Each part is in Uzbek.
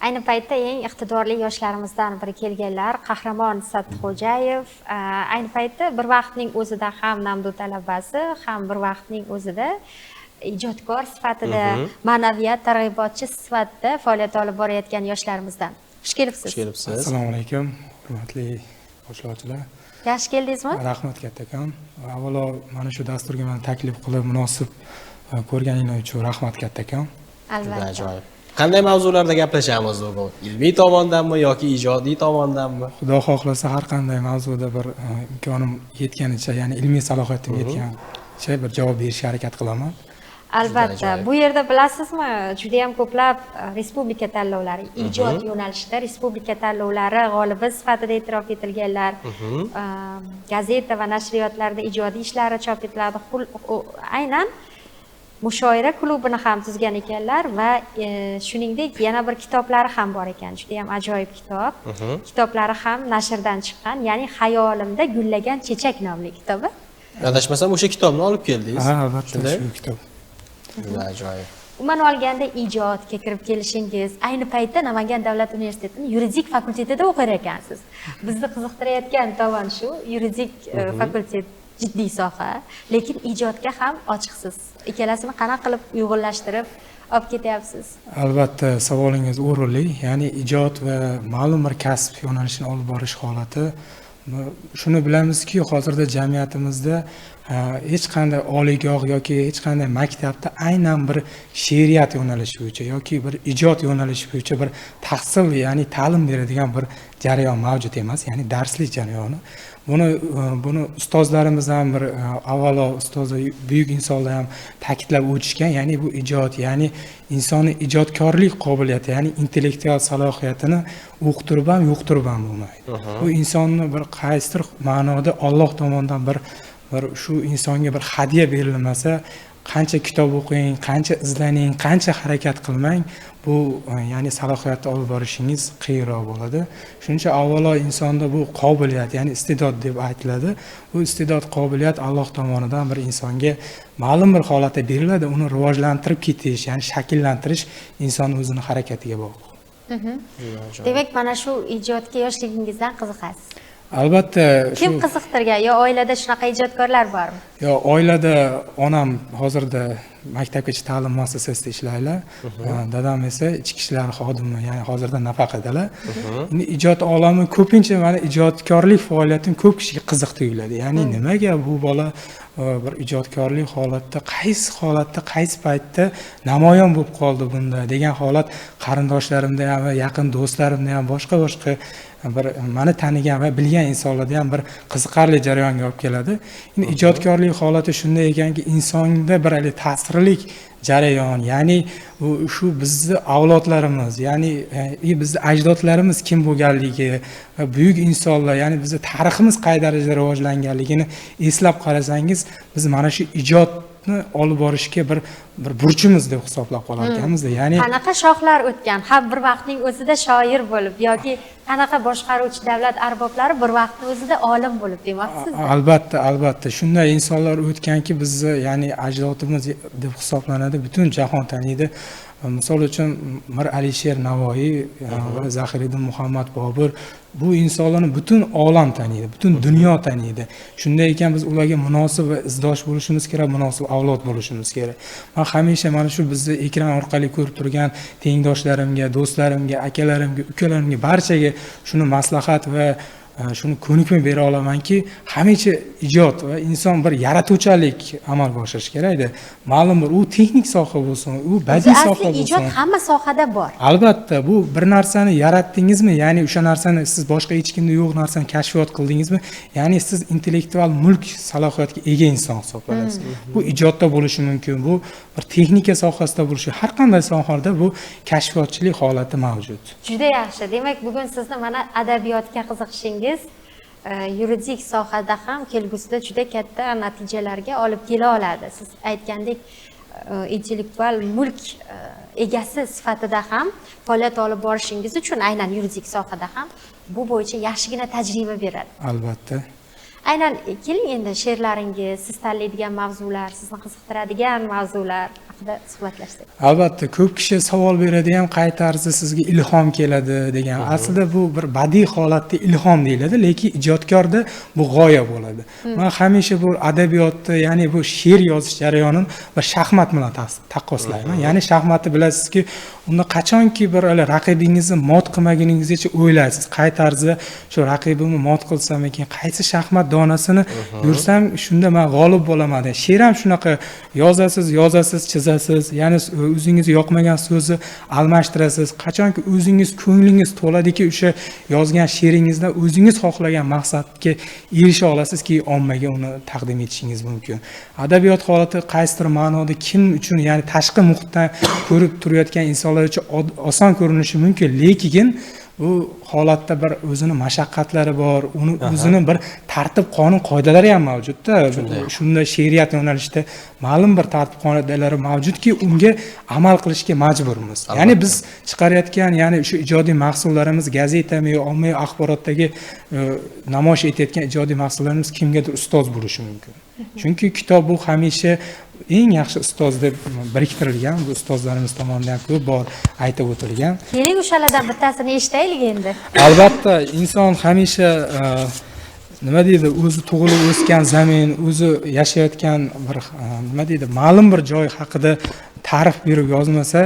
Ayni paytda eng iqtidorli yoshlarimizdan biri kelganlar Qahramon Satxo'jayev. Ayni paytda bir vaqtning o'zida ham Namdu talabasi, ham bir vaqtning o'zida ijodkor sifatida, ma'naviyat targ'ibotchi sifatida faoliyat olib borayotgan yoshlarimizdan. Xush kelibsiz. Xush kelibsiz. Assalomu alaykum, hurmatli boshlovchilar. Yaxshi keldingizmi? Rahmat kattakon. Avvalo mana shu dasturga meni taklif qilib munosib ko'rganingiz uchun rahmat kattakon. Albatta. Ajoyib. Qanday mavzularda gaplashamiz bugun? Ilmiy tomondanmi yoki ijodiy tomondanmi? Xudo xohlasa har qanday mavzuda bir imkonim yetganicha, ya'ni ilmiy salohiyatim yetganicha bir javob berishga harakat qilaman. Albatta. Bu yerda bilasizmi, juda ham ko'plab respublika tanlovlari, ijod yo'nalishida respublika tanlovlari g'olibi sifatida e'tirof etilganlar, gazeta va nashriyotlarda ijodiy ishlari chop etiladi. Aynan mushoira klubini ham tuzgan ekanlar va shuningdek yana bir kitoblari ham bor ekan. Juda ham ajoyib kitob. Kitoblari ham nashrdan chiqqan, ya'ni Xayolimda gullagan chechak nomli kitobi. Adashmasam o'sha kitobni olib keldingiz. Ha, albatta shu kitob. Ajoyib. Umuman olganda ijodga kirib kelishingiz, ayni paytda Namangan davlat universitetining yuridik fakultetida o'qir ekansiz. Bizni qiziqtirayotgan tomon shu, yuridik fakultet jiddiy soha, lekin ijodga ham ochiqsiz. Ikkalasini qanaqa qilib uyg'unlashtirib olib ketyapsiz? Albatta savolingiz o'rinli, ya'ni ijod va ma'lum bir kasb yo'nalishini olib borish holati. Shuni bilamizki, hozirda jamiyatimizda hech qanday oliygoh yoki hech qanday maktabda aynan bir she'riyat yo'nalishi bo'yicha yoki bir ijod yo'nalishi bo'yicha bir tahsil, ya'ni ta'lim beradigan bir jarayon mavjud emas, ya'ni darslik jarayoni. Buni ustozlarimiz ham bir avvalo ustozlar buyuk insonlar ham ta'kidlab o'tishgan, ya'ni bu ijod, ya'ni insonning ijodkorlik qobiliyati, ya'ni intellektual salohiyatini o'qtirib ham yo'qtirib ham bo'lmaydi. Bu insonni bir qaysidir ma'noda Alloh tomonidan bir shu insonga bir hadya berilmasa, qancha kitob o'qing, qancha izlaning, qancha harakat qilmang, bu ya'ni salohiyatni olib borishingiz qiyinroq bo'ladi. Shuning uchun avvalo insonda bu qobiliyat, ya'ni iste'dod deb aytiladi. Bu iste'dod, qobiliyat Alloh tomonidan bir insonga ma'lum bir holatda beriladi. Uni rivojlantirib ketish, ya'ni shakllantirish inson o'zini harakatiga bog'liq. Demak, mana shu ijodga yoshligingizdan qiziqasiz. Albatta. Kim qiziqtirgan? Yo oilada shunaqa ijodkorlar bormi? Yo oilada onam hozirda maktabgacha ta'lim muassasasida ishlaydilar. Dadam esa ichki ishlar xodimi, ya'ni hozirda nafaqadalar. Endi ijod olami ko'pincha mana ijodkorlik faoliyatini ko'p kishiga qiziq tuyuladi. Ya'ni nimaga bu bola bir ijodkorlik holatda, qaysi paytda namoyon bo'lib qoldi bunda degan holat qarindoshlarimda ham, yaqin do'stlarimda ham, boshqa bir meni tanigan va bilgan insonlarda ham bir qiziqarli jarayonga olib keladi. Endi ijodkorlik holati shunday ekanki, insonda bir ta'sirli jarayon, ya'ni shu bizni avlodlarimiz, ya'ni bizni ajdodlarimiz kim bo'lganligi va buyuk insonlar, ya'ni bizni tariximiz qay darajada rivojlanganligini eslab qarasangiz, biz mana shu ijodni olib borishga bir burchimiz deb hisoblab qolar ekanmiz. Ya'ni qanaqa shohlar o'tgan, har bir vaqtning o'zida shoir bo'lib yoki qanaqa boshqaruvchi davlat arboblari bir vaqtning o'zida olim bo'lib demoqchisiz? Albatta shunday insonlar o'tganki, bizni ya'ni ajdodimiz deb hisoblanadi, butun jahon taniydi. Misol uchun Mir Alisher Navoiy va Zahiriddin Muhammad Bobur, bu insonlarni butun olam taniydi, butun dunyo taniydi. Shunday ekan, biz ularga munosib va izdosh bo'lishimiz kerak, munosib avlod bo'lishimiz kerak. Men hamisha mana shu bizni ekran orqali ko'rib turgan tengdoshlarimga, do'stlarimga, akalarimga, ukalarimga barchaga shuni maslahat va shuni ko'nikma bera olamanki, hamisha ijod va inson bir yaratuvchanlik amalga oshirish kerak-da. Ma'lum bir u texnik soha bo'lsin, u badiiy soha bo'lsin. Ijod hamma sohada bor. Albatta, bu bir narsani yaratdingizmi, ya'ni o'sha narsani siz boshqa hech kimda yo'q narsani kashfiyot qildingizmi, ya'ni siz intellektual mulk salohiyatiga ega inson hisoblanasiz. Bu ijodda bo'lishi mumkin, bu bir texnika sohasida bo'lishi, har qanday sohada bu kashfiyotchilik holati mavjud. Juda yaxshi. Demak, bugun sizni mana adabiyotga qiziqishingiz yuridik sohada ham kelgusida juda katta natijalarga olib kela oladi. Siz aytgandek, intellektual mulk egasi sifatida ham faoliyat olib borishingiz uchun aynan yuridik sohada ham bu bo'yicha yaxshigina tajriba beradi. Albatta. Aynan keling endi she'rlaringiz, siz tanlaydigan mavzular, sizni qiziqtiradigan mavzular haqida suhbatlashdik. Albatta, ko'p kishi savol beradi ham, qay tarzda sizga ilhom keladi degan. Aslida bu bir badiiy holatda ilhom deyiladi, lekin ijodkorda bu g'oya bo'ladi. Men hamisha bu adabiyotda, ya'ni bu she'r yozish jarayonini bir shaxmat bilan taqqoslayman. Ya'ni shaxmatni bilasizki, unda qachonki bir raqibingizni mot qilmaguningizgacha o'ylaysiz, qay tarzda shu raqibimni mot qilsam ekan, qaysi shaxmat donasini yursam shunda men g'olib bo'laman. She'r ham shunaqa yozasiz, chizasiz, ya'ni o'zingizga yoqmagan so'zni almashtirasiz. Qachonki o'zingiz ko'nglingiz to'ladiki, o'sha yozgan she'ringizdan o'zingiz xohlagan maqsadga erisha olasizki, ommaga uni taqdim etishingiz mumkin. Adabiyot holati qaysidir ma'noda kim uchun, ya'ni tashqi muhitdan ko'rib turayotgan insonlar uchun oson ko'rinishi mumkin, lekin bu holatda bir o'zini mashaqqatlari bor, uni o'zini bir tartib qonun qoidalari ham mavjudda. Shunda she'riyat yo'nalishida ma'lum bir tartib qoidalari mavjudki, unga amal qilishga majburmiz. Ya'ni biz chiqarayotgan, ya'ni shu ijodiy mahsullarimiz gazetami yo ommaviy axborotdagi namoyish etayotgan ijodiy mahsullarimiz kimgadir ustoz bo'lishi mumkin. Chunki kitob bu hamisha eng yaxshi ustoz deb biriktirilgan, bu ustozlarimiz tomonidan ko'p bor aytib o'tilgan. Keling o'shalardan bittasini eshitaylik endi. Albatta, inson hamisha nima deydi, o'zi tug'ilib o'sgan zamin, o'zi yashayotgan bir nima deydi, ma'lum bir joy haqida ta'rif berib yozmasa,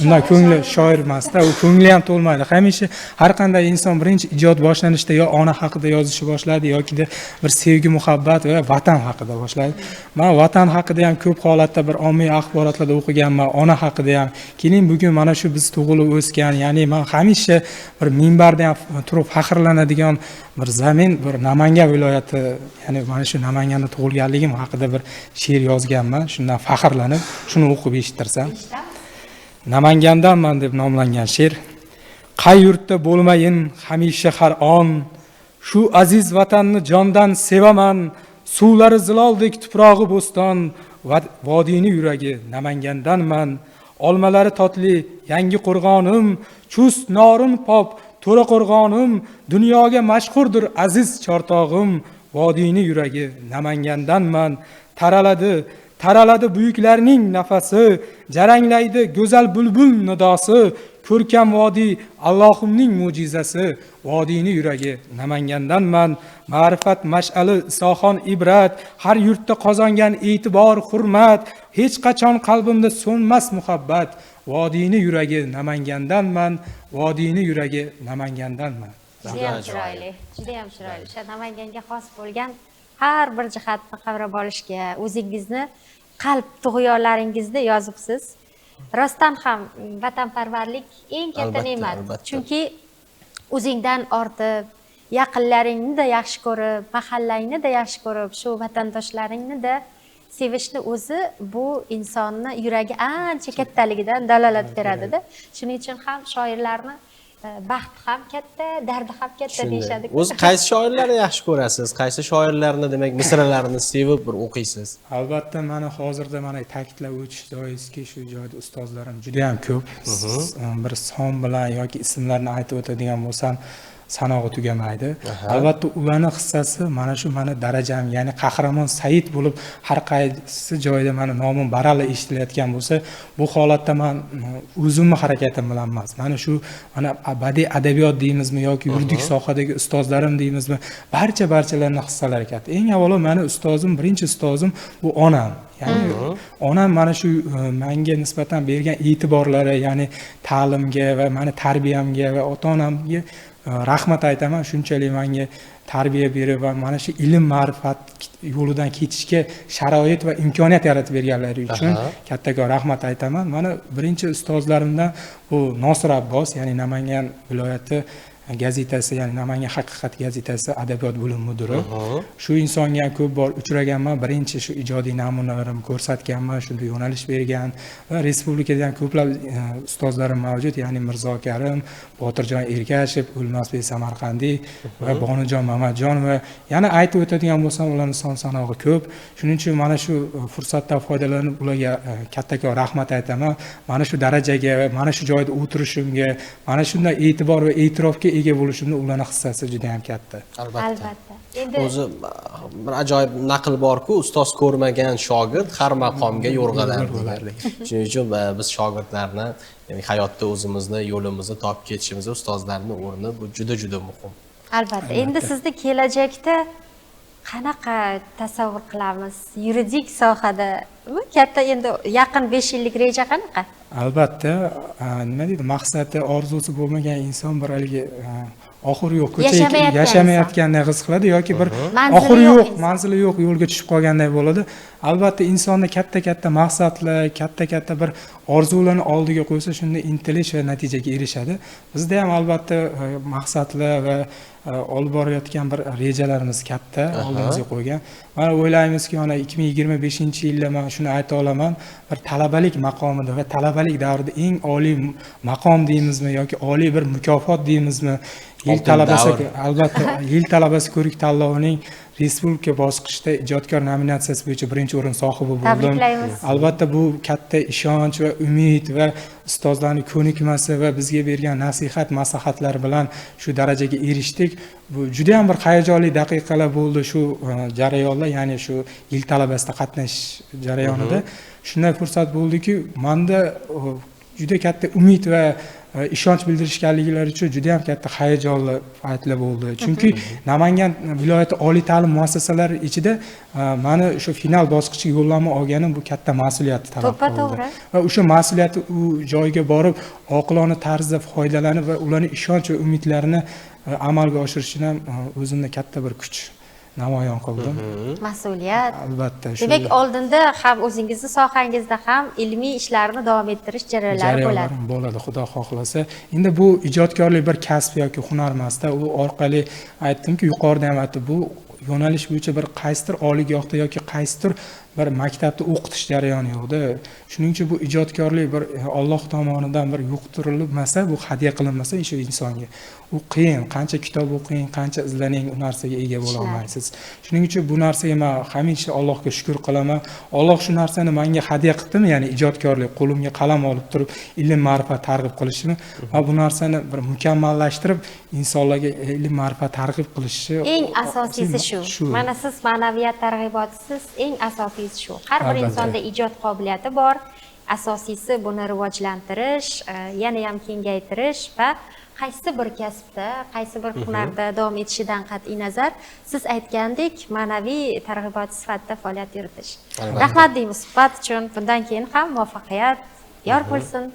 undan ko'ngli shoir emasda, u ko'ngli ham to'lmaydi. Hamisha har qanday inson birinchi ijod boshlanishda yo ona haqida yozishni boshlaydi yoki bir sevgi, muhabbat va vatan haqida boshlaydi. Men vatan haqida ham ko'p holatda bir ommaviy axborotlarda o'qiganman, ona haqida ham. Keyin bugun mana shu biz tug'ilib o'sgan, ya'ni men hamisha bir minbarda ham turib faxrlanadigan bir zamin, bir Namangan viloyati, ya'ni mana shu Namanganda tug'ilganligim haqida bir she'r yozganman. Shundan faxrlanib, shuni o'qib eshittirsam. Namangandanman deb nomlangan she'r. Qay yurtda bo'lmayin hamisha har on, shu aziz vatanni jondan sevaman, suvlari ziloldek tuprog'i bo'ston, vodiyni yuragi Namangandanman. Olmalari totli yangi qo'rg'onim, chust norin pop to'ra qo'rg'onim, dunyoga mashhurdir aziz chortog'im, vodiyni yuragi Namangandanman. Taraladi buyuklarning nafasi, jaranglaydi go'zal bulbul nidosi, ko'rkam vodiy Allohimning mo'jizasi, vodiyni yuragi Namangandanman. Ma'rifat mash'ali Isoxon ibrat, har yurtda qozongan e'tibor, hurmat, hech qachon qalbimda so'nmas muhabbat, vodiyni yuragi Namangandanman, vodiyni yuragi Namangandanman. Juda ham chiroyli. O'sha Namanganga xos bo'lgan har bir jihatni qavrab olishga, o'zingizni qalb tug'yonlaringizni yozibsiz. Rostdan ham vatanparvarlik eng katta ne'mat. Chunki o'zingdan ortib, yaqinlaringni-da yaxshi ko'rib, mahallangni-da yaxshi ko'rib, shu vatandoshlaringni-da sevishni o'zi bu insonni yuragi ancha kattaligidan dalolat beradi-da. Shuning uchun ham shoirlarni baxti ham katta, dardi ham katta deyishadi. O'zi qaysi shoirlarni yaxshi ko'rasiz? Qaysi shoirlarni, demak, misralarini sevib bir o'qiysiz? Albatta, mana hozirda mana ta'kidlab o'tish joizki, shu joyda ustozlarim juda ham ko'p. Bir son bilan yoki ismlarni aytib o'tadigan bo'lsam, sanog'i tugamaydi. Albatta, ularning hissasi mana shu meni darajam, ya'ni Qahramon Said bo'lib, har qaysi joyda meni nomim baralla eshitilayotgan bo'lsa, bu holatda men o'zimning harakatim bilan emas. Mana shu mana badiiy adabiyot deymizmi yoki yuridik sohadagi ustozlarim deymizmi, barchalarning hissalari katta. Eng avvalo meni ustozim, birinchi ustozim bu onam. Ya'ni onam mana shu menga nisbatan bergan e'tiborlari, ya'ni ta'limga va meni tarbiyamga va ota-onamga rahmat aytaman, shunchalik menga tarbiya berib va mana shu ilm ma'rifat yo'lidan ketishga sharoit va imkoniyat yaratib berganlari uchun kattakon rahmat aytaman. Mana birinchi ustozlarimdan bu Nosir Abbos, ya'ni Namangan viloyati gazetasi, ya'ni Namangan haqiqat gazetasi adabiyot bo'lim mudiri. Shu insonga ham ko'p bor uchraganman, birinchi shu ijodiy namunalarimni ko'rsatganman, shunda yo'nalish bergan va respublikada ham ko'plab ustozlarim mavjud, ya'ni Mirzo Karim, Botirjon Ergashev, O'lmasbek Samarqandiy va Bonujon Mamatjon va yana aytib o'tadigan bo'lsam, ularning son sanog'i ko'p. Shuning uchun mana shu fursatdan foydalanib ularga kattakon rahmat aytaman. Mana shu darajaga, mana shu joyda o'tirishimga, mana shunday e'tibor va e'tirofga ega bo'lishimda ularning hissasi juda ham katta. Albatta. Endi O'zi bir ajoyib naql borku, ustoz ko'rmagan shogird har maqomga yo'rg'alar degan. Shuning uchun biz shogirdlarni, ya'ni hayotda o'zimizni yo'limizni topib ketishimizda ustozlarning o'rni bu juda muhim. albatta. Endi sizni kelajakda qanaqa tasavvur qilamiz? Yuridik sohada katta endi yaqin 5 yillik reja qanaqa? Albatta, nima deydi, maqsadi, orzusi bo'lmagan inson bir haligi oxiri yo'q, yashamayotganday his qiladi yoki bir oxiri yo'q, manzili yo'q, yo'lga tushib qolganday bo'ladi. Albatta, insonni katta maqsadlar, katta bir orzularni oldiga qo'ysa, shunda intilish va natijaga erishadi. Bizda ham albatta maqsadlar va olib borayotgan bir rejalarimiz katta, oldimizga qo'ygan. Mana o'ylaymizki, mana 2025-yilda men shuni ayta olaman, bir talabalik maqomida va talabalik davrida eng oliy maqom deymizmi yoki oliy bir mukofot deymizmi? Yil talabasi, albatta, yil talabasi ko'rik tanlovining respublika bosqichida ijodkor nominatsiyasi bo'yicha birinchi o'rin sohibi bo'ldim. Tabriklaymiz. Albatta, bu katta ishonch va umid va ustozlarning ko'nikmasi va bizga bergan nasihat, maslahatlar bilan shu darajaga erishdik. Bu juda ham bir hayajonli daqiqalar bo'ldi shu jarayonlar, ya'ni shu yil talabasida qatnashish jarayonida. Shunday fursat bo'ldiki, menda juda katta umid va ishonch bildirishganliklari uchun juda ham katta hayajonli paytlar bo'ldi. Chunki Namangan viloyati oliy ta'lim muassasalari ichida meni shu final bosqichiga yo'llanma olganim bu katta mas'uliyatni talab qildi. To'g'ri. Va o'sha mas'uliyatni u joyga borib, oqilona tarzda foydalanib va ularning ishonch va umidlarini amalga oshirishdan ham o'zimda katta bir kuch namoyon qildim. Mas'uliyat. Albatta. Demak, oldinda ham o'zingizning sohangizda ham ilmiy ishlarni davom ettirish jarayonlari bo'ladi, Xudo xohlasa. Endi bu ijodkorlik bir kasb yoki hunar emasda, u orqali aytdimki, yuqorida ham aytdim, bu yo'nalish bo'yicha bir qaysidir oliygohda yoki qaysidir bir maktabda o'qitish jarayoni yo'qda. Shuning uchun bu ijodkorlik bir Alloh tomonidan bir yuqtirilmasa, bu hadya qilinmasa o'sha insonga. U qiyin, qancha kitob o'qing, qancha izlaning, u narsaga ega bo'la olmaysiz. Shuning uchun bu narsaga men hamisha Allohga shukr qilaman. Alloh shu narsani menga hadya qildimi, ya'ni ijodkorlik, qo'limga qalam olib turib, ilm ma'rifat targ'ib qilishni va bu narsani bir mukammallashtirib, insonlarga ilm ma'rifat targ'ib qilishni eng asosiysi shu. Mana siz ma'naviyat targ'ibotisiz, eng asosiysi shu. Har bir insonda ijod qobiliyati bor. Asosiysi buni rivojlantirish, yana ham kengaytirish va qaysi bir kasbda, qaysi bir hunarda davom etishidan qat'iy nazar, siz aytgandek, ma'naviy targ'ibot sifatida faoliyat yuritish. Rahmat deymiz suhbat uchun. Bundan keyin ham muvaffaqiyat yor bo'lsin.